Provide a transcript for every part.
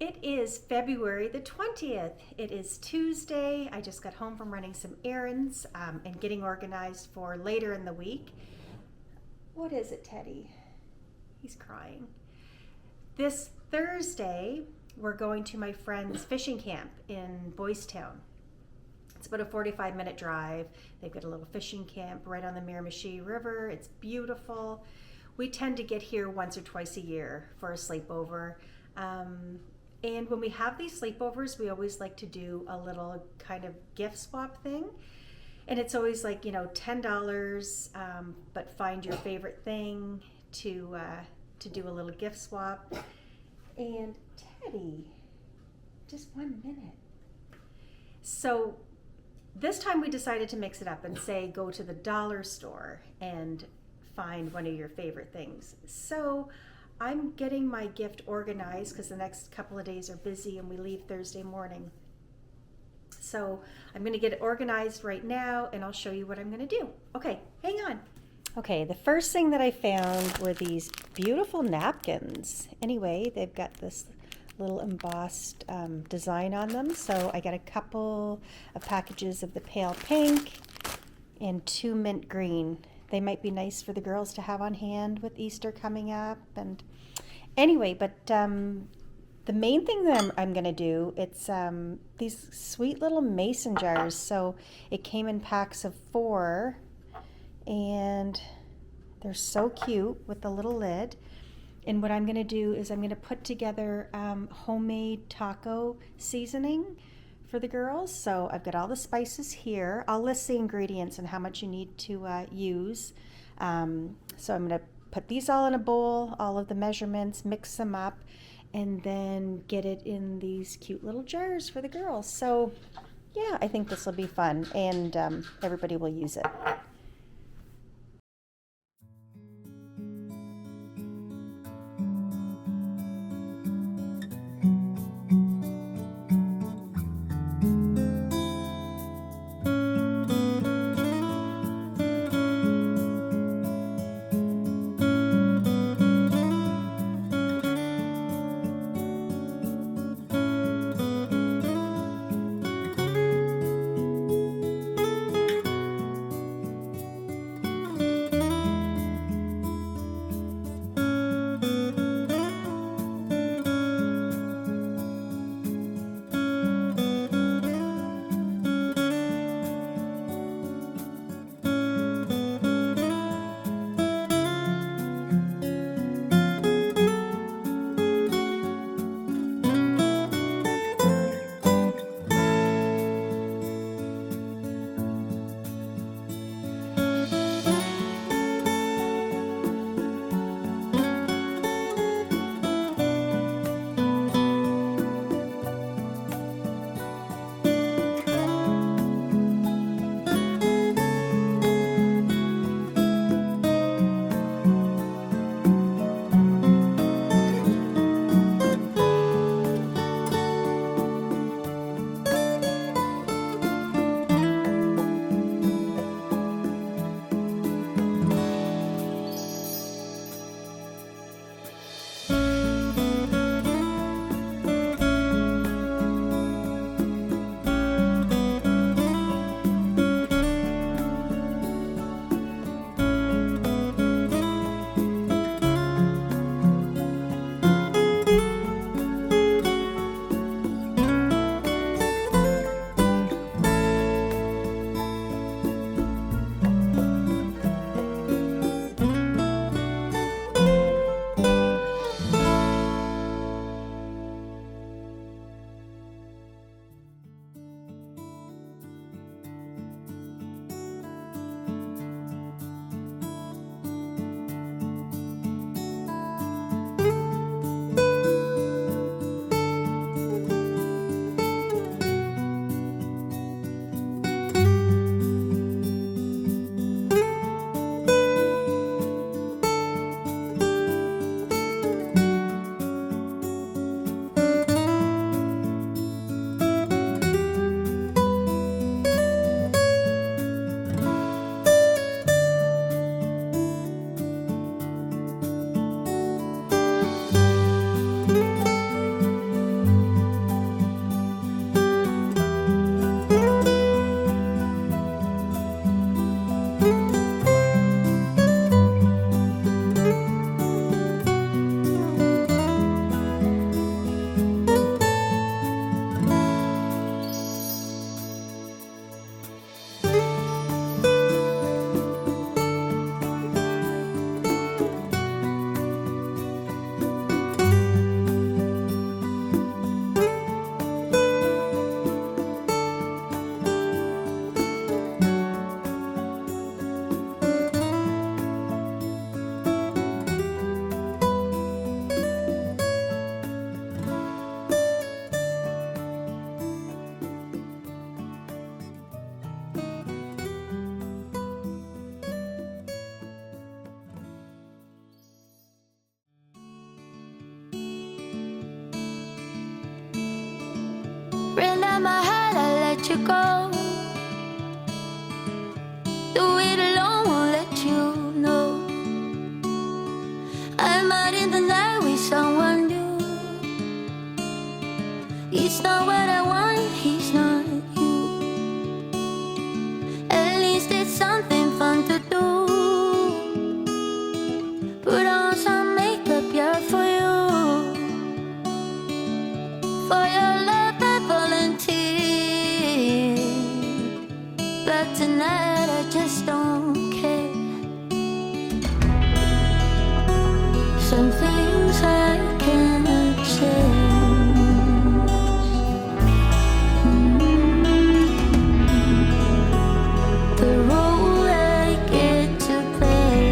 It is February the 20th. It is Tuesday. I just got home from running some errands and getting organized for later in the week. What is it, Teddy? He's crying. This Thursday, we're going to my friend's fishing camp in Boys Town. It's about a 45-minute drive. They've got a little fishing camp right on the Miramichi River. It's beautiful. We tend to get here once or twice a year for a sleepover. And when we have these sleepovers, we always like to do a little kind of gift swap thing. And it's always like, $10, but find your favorite thing to do a little gift swap. And Teddy, just 1 minute. So this time we decided to mix it up and say go to the dollar store and find one of your favorite things. So I'm getting my gift organized because the next couple of days are busy and we leave Thursday morning. So I'm going to get it organized right now and I'll show you what I'm going to do. Okay, hang on. Okay, the first thing that I found were these beautiful napkins. Anyway, they've got this little embossed design on them. So I got a couple of packages of the pale pink and 2 mint green. They might be nice for the girls to have on hand with Easter coming up. And anyway, but the main thing that I'm going to do, it's these sweet little mason jars. So it came in packs of 4, and they're so cute with the little lid. And what I'm going to do is I'm going to put together homemade taco seasoning for the girls. So I've got all the spices here. I'll list the ingredients and how much you need to use. So I'm going to put these all in a bowl, all of the measurements, mix them up, and then get it in these cute little jars for the girls. So yeah, I think this will be fun, and everybody will use it. let you go. Do it alone, won't let you know. I'm out in the night with someone new. It's not what I want, he's not you. At least it's something fun to do. Put on some makeup, yeah, for you. For your love I volunteer. But tonight I just don't care. Some things I cannot change. The role I get to play.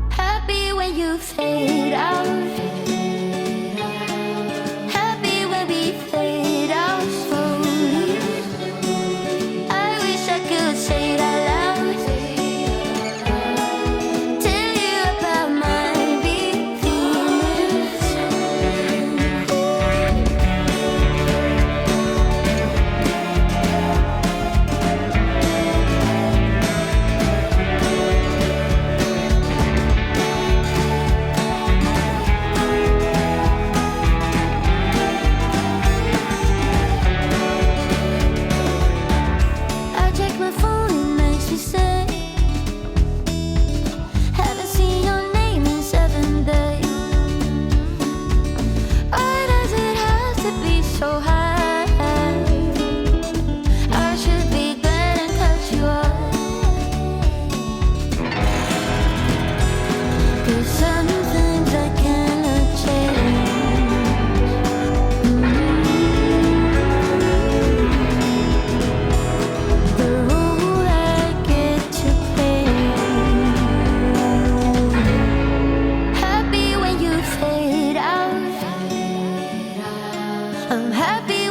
Happy when you fade out. Happy when we fade out slowly. I wish I could say it out loud. Tell you about my deep feelings. I check my phone, it makes me sick. Haven't seen your name in 7 days. Why does it have to be so high? I should be glad and cut you off. 'Cause some things I cannot change. The role I get to play. Happy when you fade out. I'm happy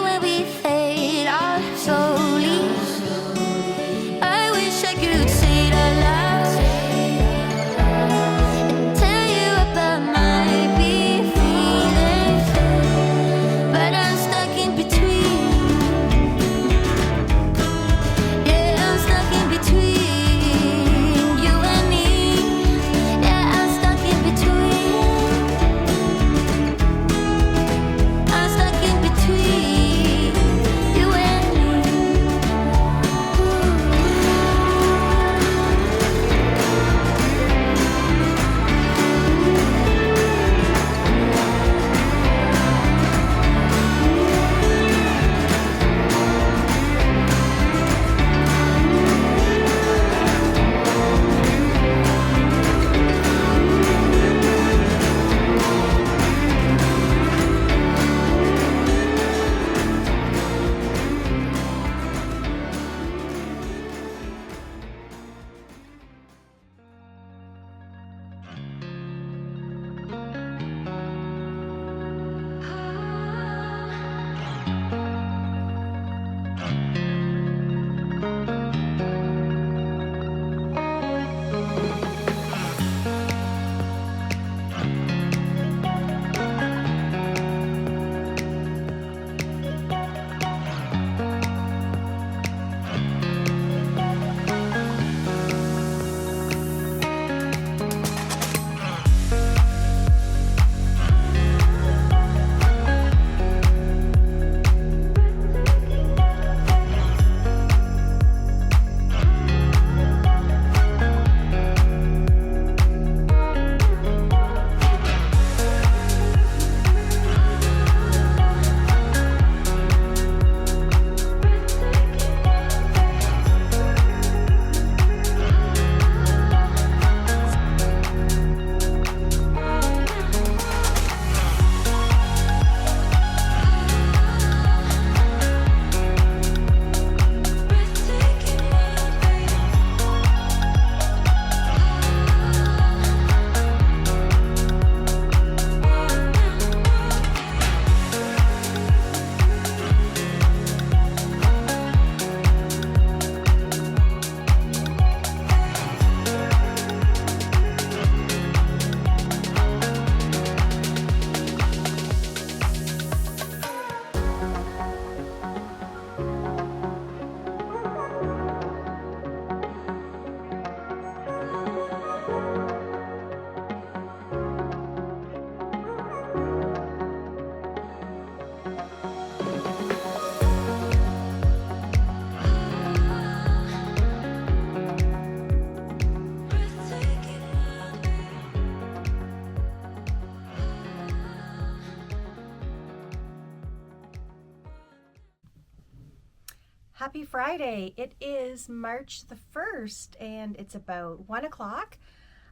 Happy Friday. It is March the 1st and it's about 1 o'clock.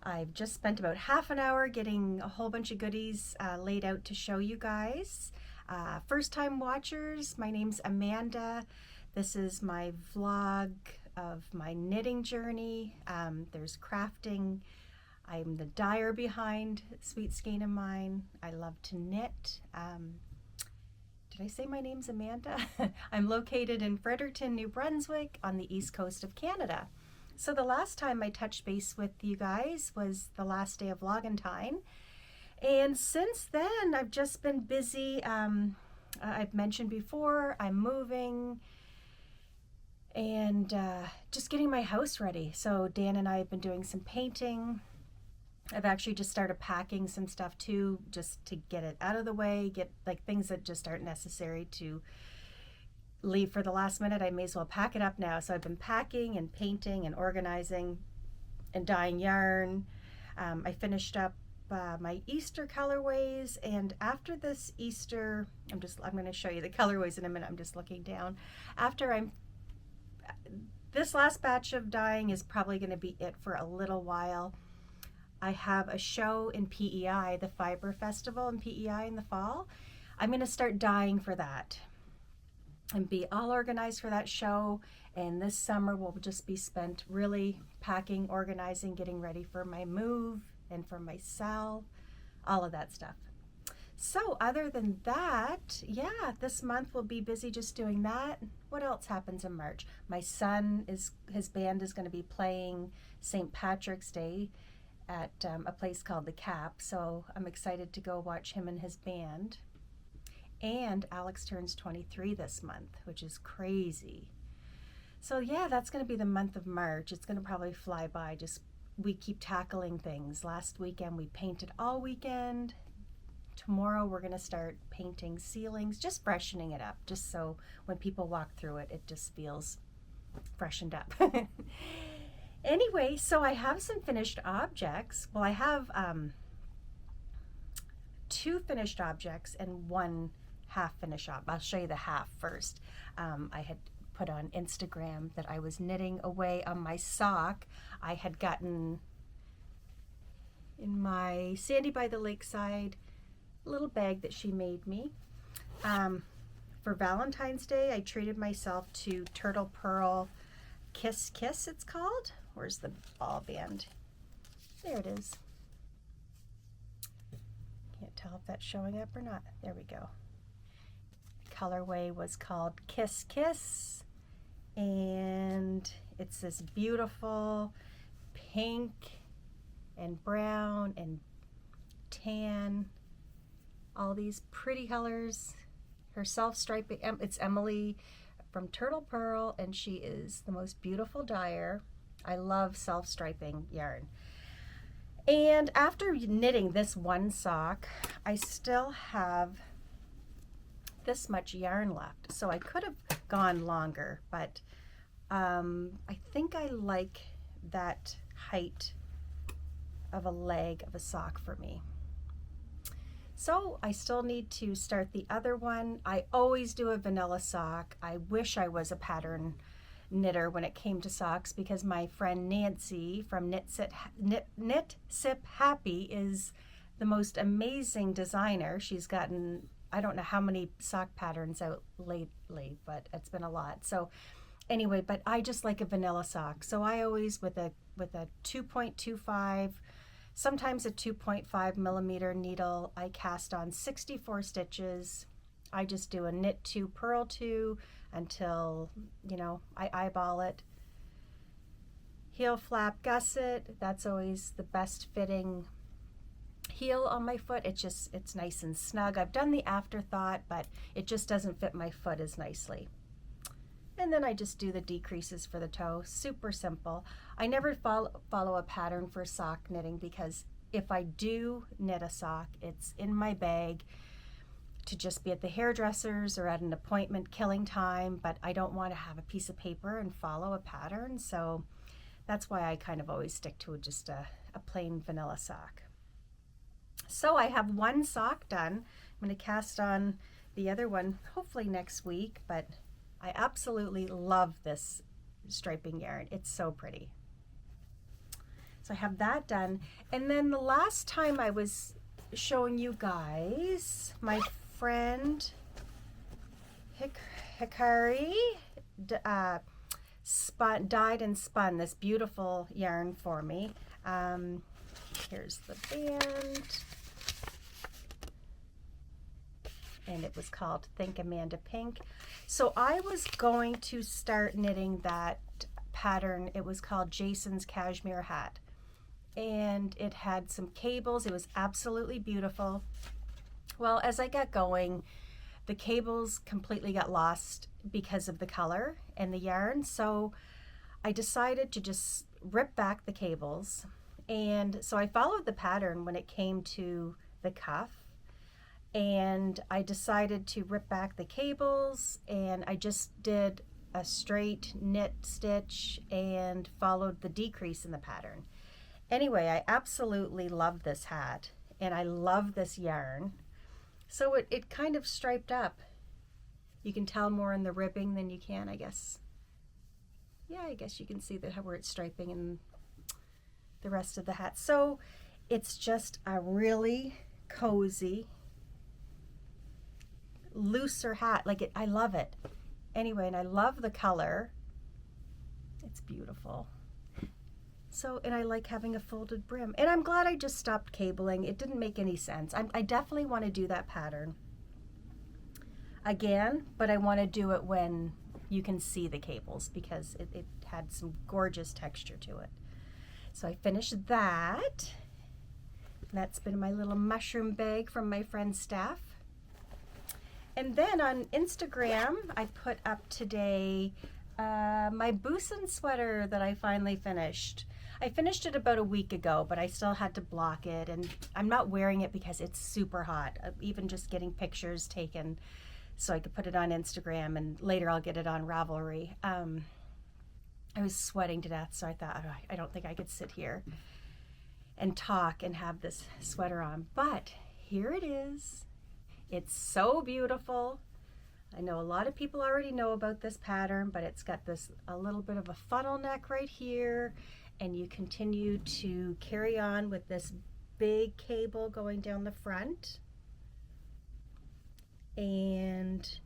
I've just spent about half an hour getting a whole bunch of goodies laid out to show you guys. First time watchers, my name's Amanda. This is my vlog of my knitting journey. There's crafting. I'm the dyer behind Sweet Skein of Mine. I love to knit. Did I say my name's Amanda? I'm located in Fredericton, New Brunswick on the east coast of Canada. So the last time I touched base with you guys was the last day of Logantine. And since then, I've just been busy. I've mentioned before, I'm moving and just getting my house ready. So Dan and I have been doing some painting. I've actually just started packing some stuff too, just to get it out of the way, get like things that just aren't necessary to leave for the last minute. I may as well pack it up now. So I've been packing and painting and organizing and dyeing yarn. I finished up my Easter colorways, and after this Easter, I'm going to show you the colorways in a minute. I'm just looking down. This last batch of dyeing is probably going to be it for a little while. I have a show in PEI, the Fiber Festival in PEI in the fall. I'm going to start dyeing for that and be all organized for that show. And this summer will just be spent really packing, organizing, getting ready for my move and for my sale, all of that stuff. So other than that, yeah, this month we'll be busy just doing that. What else happens in March? My son, his band is going to be playing St. Patrick's Day at a place called The Cap, so I'm excited to go watch him and his band. And Alex turns 23 this month, which is crazy. So yeah, that's going to be the month of March. It's going to probably fly by. Just we keep tackling things. Last weekend we painted all weekend. Tomorrow we're going to start painting ceilings, just freshening it up, just so when people walk through it, it just feels freshened up. Anyway, so I have some finished objects. Well, I have 2 finished objects and 1 half finished object. I'll show you the half first. I had put on Instagram that I was knitting away on my sock. I had gotten in my Sandy by the Lakeside little bag that she made me. For Valentine's Day, I treated myself to Turtle Pearl Kiss Kiss, it's called. Where's the ball band? There it is. Can't tell if that's showing up or not. There we go. The colorway was called Kiss Kiss, and it's this beautiful pink and brown and tan, all these pretty colors. Her self-striping, it's Emily from Turtle Pearl, and she is the most beautiful dyer. I love self-striping yarn. And after knitting this one sock, I still have this much yarn left. So I could have gone longer, but I think I like that height of a leg of a sock for me. So I still need to start the other one. I always do a vanilla sock. I wish I was a pattern knitter when it came to socks, because my friend Nancy from Knit Sip Happy is the most amazing designer. She's gotten, I don't know how many sock patterns out lately, but it's been a lot. So anyway, but I just like a vanilla sock. So I always, with a 2.25, sometimes a 2.5 millimeter needle, I cast on 64 stitches. I just do a knit 2, purl 2 until, you know, I eyeball it. Heel flap gusset, that's always the best fitting heel on my foot. It's nice and snug. I've done the afterthought, but it just doesn't fit my foot as nicely. And then I just do the decreases for the toe. Super simple. I never follow a pattern for sock knitting, because if I do knit a sock, it's in my bag to just be at the hairdresser's or at an appointment killing time, but I don't want to have a piece of paper and follow a pattern. So that's why I kind of always stick to just a plain vanilla sock. So I have one sock done. I'm going to cast on the other one hopefully next week, but I absolutely love this striping yarn. It's so pretty. So I have that done. And then the last time I was showing you guys, my friend Hikari dyed and spun this beautiful yarn for me. Here's the band. And it was called Think Amanda Pink. So I was going to start knitting that pattern. It was called Jason's Cashmere Hat. And it had some cables. It was absolutely beautiful. Well, as I got going, the cables completely got lost because of the color and the yarn. So I decided to just rip back the cables. And so I followed the pattern when it came to the cuff. And I decided to rip back the cables, and I just did a straight knit stitch and followed the decrease in the pattern. Anyway, I absolutely love this hat, and I love this yarn. So it kind of striped up. You can tell more in the ribbing than you can, I guess. Yeah, I guess you can see that where it's striping in the rest of the hat. So it's just a really cozy, looser hat. Like it, I love it. Anyway, and I love the color. It's beautiful. So, and I like having a folded brim. And I'm glad I just stopped cabling. It didn't make any sense. I definitely want to do that pattern again, but I want to do it when you can see the cables because it had some gorgeous texture to it. So I finished that. That's been my little mushroom bag from my friend Steph. And then on Instagram, I put up today my Busan sweater that I finally finished. I finished it about a week ago, but I still had to block it, and I'm not wearing it because it's super hot. Even just getting pictures taken so I could put it on Instagram, and later I'll get it on Ravelry. I was sweating to death, so I thought, oh, I don't think I could sit here and talk and have this sweater on, but here it is. It's so beautiful. I know a lot of people already know about this pattern, but it's got this a little bit of a funnel neck right here, and you continue to carry on with this big cable going down the front, and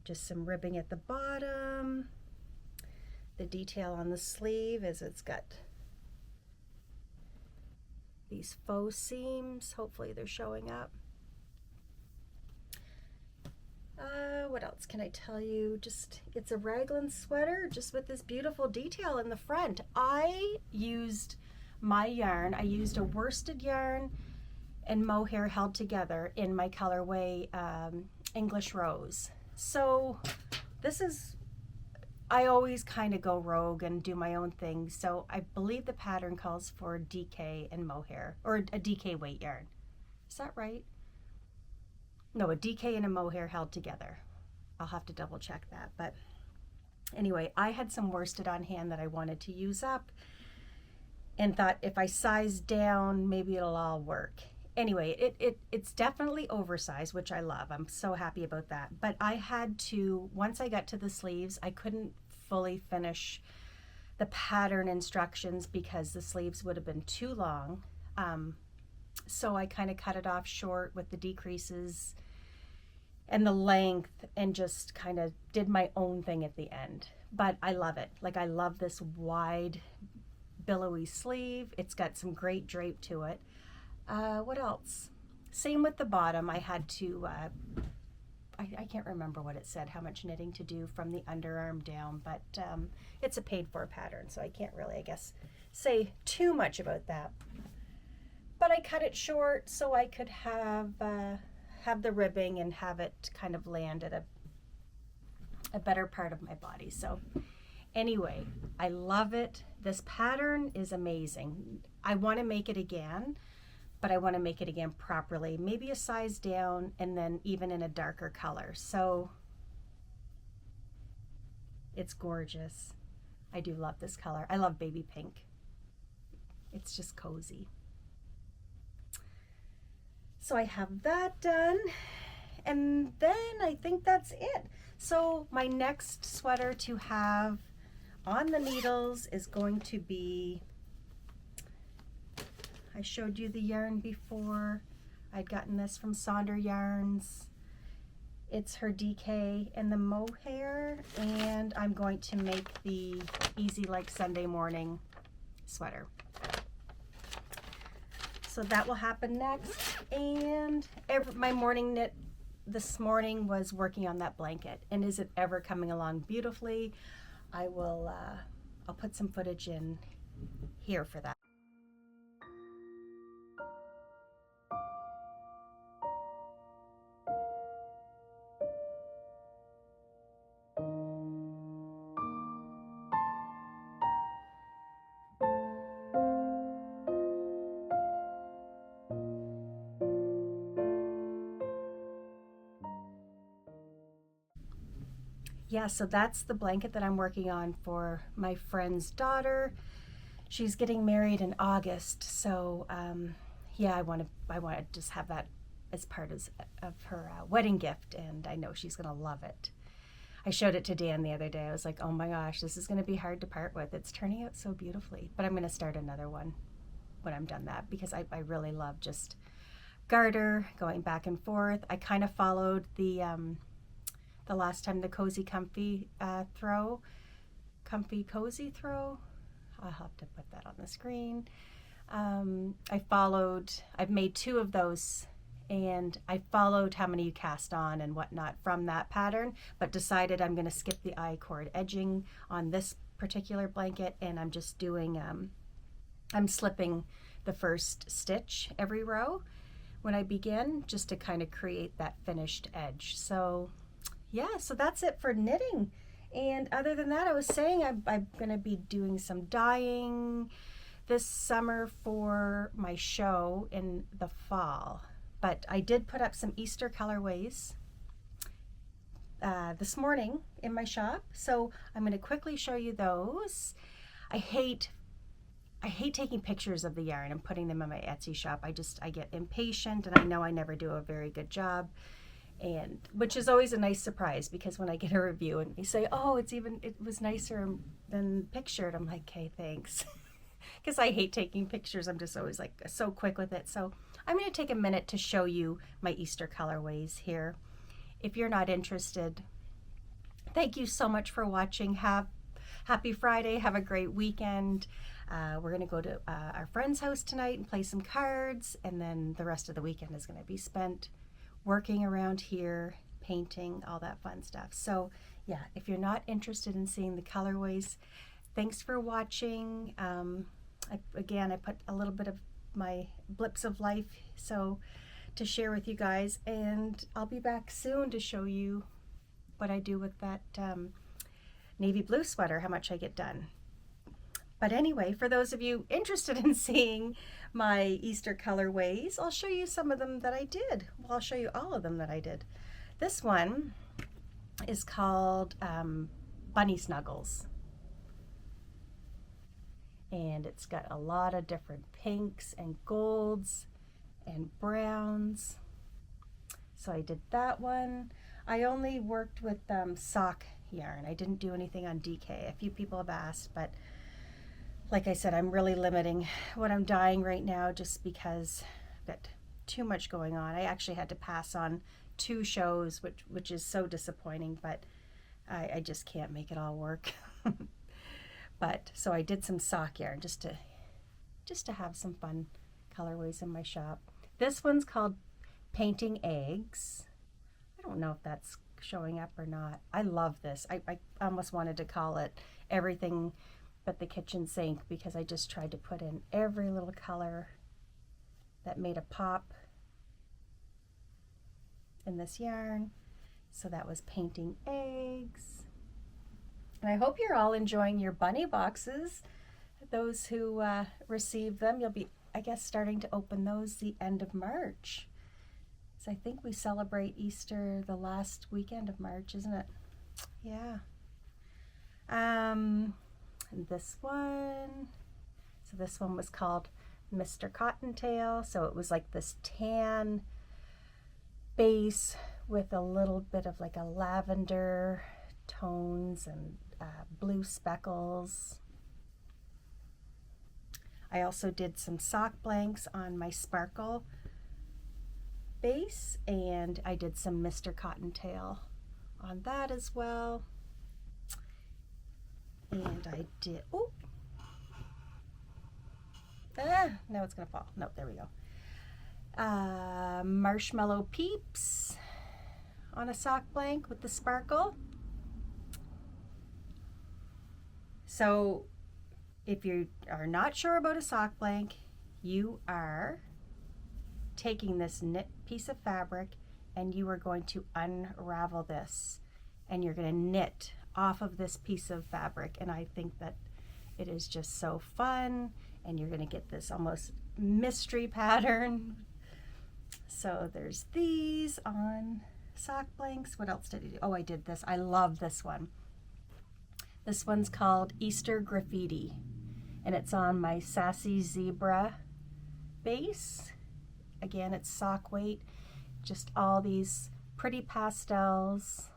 just some ribbing at the bottom. The detail on the sleeve is it's got these faux seams. Hopefully they're showing up. What else can I tell you? Just, it's a raglan sweater just with this beautiful detail in the front. I used my yarn. I used a worsted yarn and mohair held together in my colorway English Rose. So this is, I always kind of go rogue and do my own thing. So I believe the pattern calls for DK and mohair, or a DK weight yarn. Is that right? No, a DK and a mohair held together. I'll have to double check that. But anyway, I had some worsted on hand that I wanted to use up and thought if I size down, maybe it'll all work. Anyway, it's definitely oversized, which I love. I'm so happy about that. But I had to, once I got to the sleeves, I couldn't fully finish the pattern instructions because the sleeves would have been too long. So I kind of cut it off short with the decreases and the length and just kind of did my own thing at the end. But I love it. Like, I love this wide billowy sleeve. It's got some great drape to it. What else? Same with the bottom. I had to, I can't remember what it said, how much knitting to do from the underarm down, but it's a paid for pattern, so I can't really, I guess, say too much about that. But I cut it short so I could have the ribbing and have it kind of land at a better part of my body. So anyway, I love it. This pattern is amazing. I want to make it again, but I want to make it again properly, maybe a size down and then even in a darker color. So it's gorgeous. I do love this color. I love baby pink. It's just cozy. So I have that done, And then I think that's it. So my next sweater to have on the needles is going to be, I showed you the yarn before. I'd gotten this from Sonder Yarns. It's her DK and the mohair, and I'm going to make the Easy Like Sunday Morning sweater. So that will happen next. And my morning knit this morning was working on that blanket. And is it ever coming along beautifully? I will, I'll put some footage in here for that. Yeah, so that's the blanket that I'm working on for my friend's daughter. She's getting married in August, so yeah, I want to just have that as part of her wedding gift, and I know she's gonna love it. I showed it to Dan the other day. I was like, oh my gosh, this is gonna be hard to part with. It's turning out so beautifully, but I'm gonna start another one when I'm done that, because I really love just garter going back and forth. I kind of followed the last time, the cozy comfy cozy throw. I'll have to put that on the screen. I've made 2 of those, and I followed how many you cast on and whatnot from that pattern, but decided I'm going to skip the I-cord edging on this particular blanket, and I'm just doing, I'm slipping the first stitch every row when I begin, just to kind of create that finished edge. So yeah, so that's it for knitting. And other than that, I was saying I'm going to be doing some dyeing this summer for my show in the fall. But I did put up some Easter colorways this morning in my shop. So I'm going to quickly show you those. I hate taking pictures of the yarn and putting them in my Etsy shop. I get impatient, and I know I never do a very good job. And which is always a nice surprise, because when I get a review and they say, oh, it was nicer than pictured, I'm like, okay, thanks. Because I hate taking pictures. I'm just always like so quick with it. So I'm going to take a minute to show you my Easter colorways here. If you're not interested, thank you so much for watching. Happy Friday. Have a great weekend. We're going to go to our friend's house tonight and play some cards, and then the rest of the weekend is going to be spent working around here, painting, all that fun stuff. So yeah, if you're not interested in seeing the colorways, thanks for watching. Again, I put a little bit of my blips of life to share with you guys, and I'll be back soon to show you what I do with that navy blue sweater, how much I get done. But anyway, for those of you interested in seeing my Easter colorways, I'll show you some of them that I did. Well, I'll show you all of them that I did. This one is called Bunny Snuggles. And it's got a lot of different pinks and golds and browns. So I did that one. I only worked with sock yarn. I didn't do anything on DK. A few people have asked, but like I said, I'm really limiting what I'm dyeing right now, just because I've got too much going on. I actually had to pass on 2 shows, which is so disappointing, but I just can't make it all work. But so I did some sock yarn just to have some fun colorways in my shop. This one's called Painting Eggs. I don't know if that's showing up or not. I love this. I almost wanted to call it Everything But the Kitchen Sink, because I just tried to put in every little color that made a pop in this yarn. So that was Painting Eggs. And I hope you're all enjoying your bunny boxes. Those who receive them, you'll be, I guess, starting to open those the end of March. So I think we celebrate Easter the last weekend of March, isn't it? Yeah. And this one, so this one was called Mr. Cottontail. So it was like this tan base with a little bit of like a lavender tones and blue speckles. I also did some sock blanks on my sparkle base, and I did some Mr. Cottontail on that as well. And I did, oh, no, it's gonna fall. No, there we go. Marshmallow Peeps on a sock blank with the sparkle. So if you are not sure about a sock blank, you are taking this knit piece of fabric and you are going to unravel this and you're going to knit off of this piece of fabric. And I think that it is just so fun, and you're going to get this almost mystery pattern. So there's these on sock blanks. What else did I do? Oh, I did this. I love this one. This one's called Easter Graffiti, and it's on my Sassy Zebra base. Again, it's sock weight, just all these pretty pastels.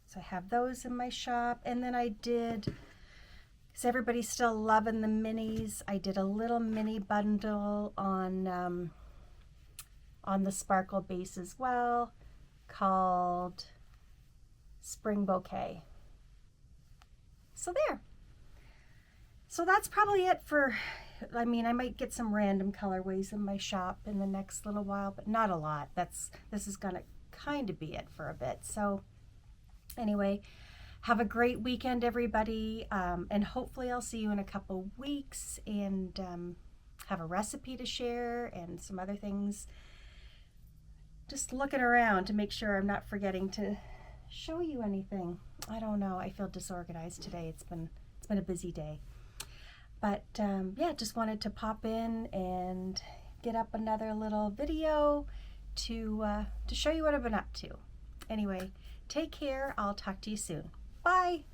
So I have those in my shop, and then I did, because everybody's still loving the minis, I did a little mini bundle on the sparkle base as well, called Spring Bouquet. So there. So that's probably it for, I mean, I might get some random colorways in my shop in the next little while, but not a lot. This is gonna kind of be it for a bit. So anyway, have a great weekend, everybody, and hopefully I'll see you in a couple weeks and have a recipe to share and some other things. Just looking around to make sure I'm not forgetting to show you anything. I don't know, I feel disorganized today. It's been a busy day. But yeah, just wanted to pop in and get up another little video to show you what I've been up to. Anyway, take care. I'll talk to you soon. Bye.